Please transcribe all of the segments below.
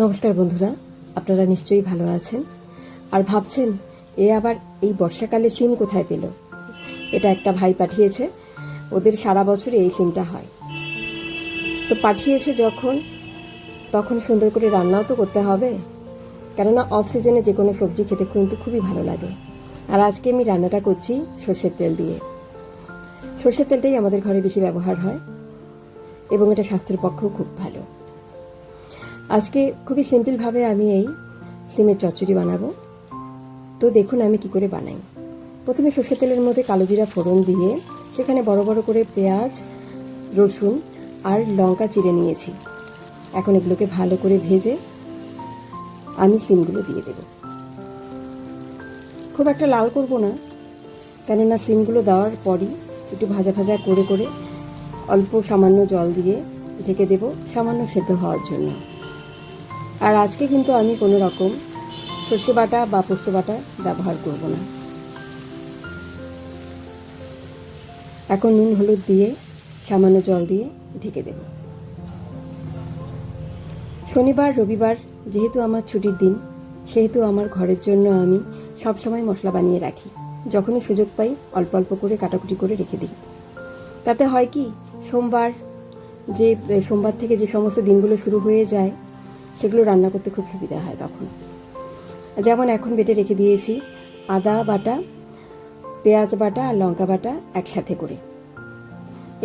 নমস্কার বন্ধুরা, আপনারা নিশ্চয়ই ভালো আছেন আর ভাবছেন আবার এই বর্ষাকালে সিম কোথায় পেল। এটা একটা ভাই পাঠিয়েছে, ওদের সারা বছর এই সিমটা হয়। তো পাঠিয়েছে যখন, তখন সুন্দর করে রান্নাও তো করতে হবে, কেননা অফ সিজনে যে কোনো সবজি খেতে কিন্তু খুবই ভালো লাগে। আর আজকে আমি রান্নাটা করছি সর্ষের তেল দিয়ে। সর্ষের তেলটাই আমাদের ঘরে বেশি ব্যবহার হয় এবং এটা স্বাস্থ্যের পক্ষেও খুব ভালো। আজকে খুবই সিম্পলভাবে আমি এই সিমের চচ্চড়ি বানাবো। তো দেখুন আমি কি করে বানাই। প্রথমে সর্ষের তেলের মধ্যে কালো জিরা ফোড়ন দিয়ে সেখানে বড় বড় করে পেঁয়াজ, রসুন আর লঙ্কা চিড়ে নিয়েছি। এখন এগুলোকে ভালো করে ভেজে আমি সিমগুলো দিয়ে দেব। খুব একটা লাল করব না, কেননা সিমগুলো দেওয়ার পরই একটু ভাজা ভাজা করে করে অল্প সামান্য জল দিয়ে ঢেকে দেব সামান্য সেদ্ধ হওয়ার জন্য। আর আজকে কিন্তু আমি কোনো রকম সর্ষে বাটা বা পোস্ত বাটা ব্যবহার করব না। এখন নুন হলুদ দিয়ে সামান্য জল দিয়ে ঢেকে দেব। শনিবার রবিবার যেহেতু আমার ছুটির দিন, সেহেতু আমার ঘরের জন্য আমি সবসময় মশলা বানিয়ে রাখি। যখনই সুযোগ পাই অল্প অল্প করে কাটাকুটি করে রেখে দিই। তাতে হয় কি, সোমবার থেকে যে সমস্ত দিনগুলো শুরু হয়ে যায় সেগুলো রান্না করতে খুব সুবিধা হয় তখন। যেমন এখন বেটে রেখে দিয়েছি আদা বাটা, পেঁয়াজ বাটা আর লঙ্কা বাটা একসাথে করে।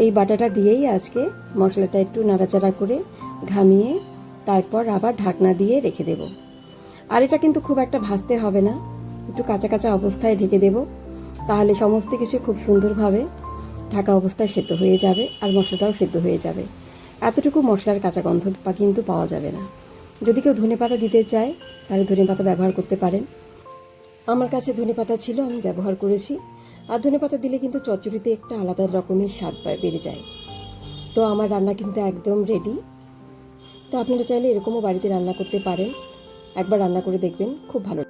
এই বাটাটা দিয়েই আজকে মশলাটা একটু নাড়াচাড়া করে ঘামিয়ে তারপর আবার ঢাকনা দিয়ে রেখে দেব। আর এটা কিন্তু খুব একটা ভাজতে হবে না, একটু কাঁচা কাঁচা অবস্থায় ঢেকে দেব। তাহলে সমস্ত কিছু খুব সুন্দরভাবে ঢাকা অবস্থায় সেদ্ধ হয়ে যাবে আর মশলাটাও সেদ্ধ হয়ে যাবে। এতটুকু মশলার কাঁচা গন্ধ কিন্তু পাওয়া যাবে না। যদি কেউ ধনেপাতা দিতে চায় তাহলে ধনেপাতা ব্যবহার করতে পারেন। আমার কাছে ধনেপাতা ছিল, আমি ব্যবহার করেছি। আর ধনেপাতা দিলে কিন্তু চচ্চড়িতে একটা আলাদা রকমের স্বাদ বেড়ে যায়। তো আমার রান্না কিন্তু একদম রেডি। তো আপনারা চাইলে এরকমও বাড়িতে রান্না করতে পারেন, একবার রান্না করে দেখবেন, খুব ভালো।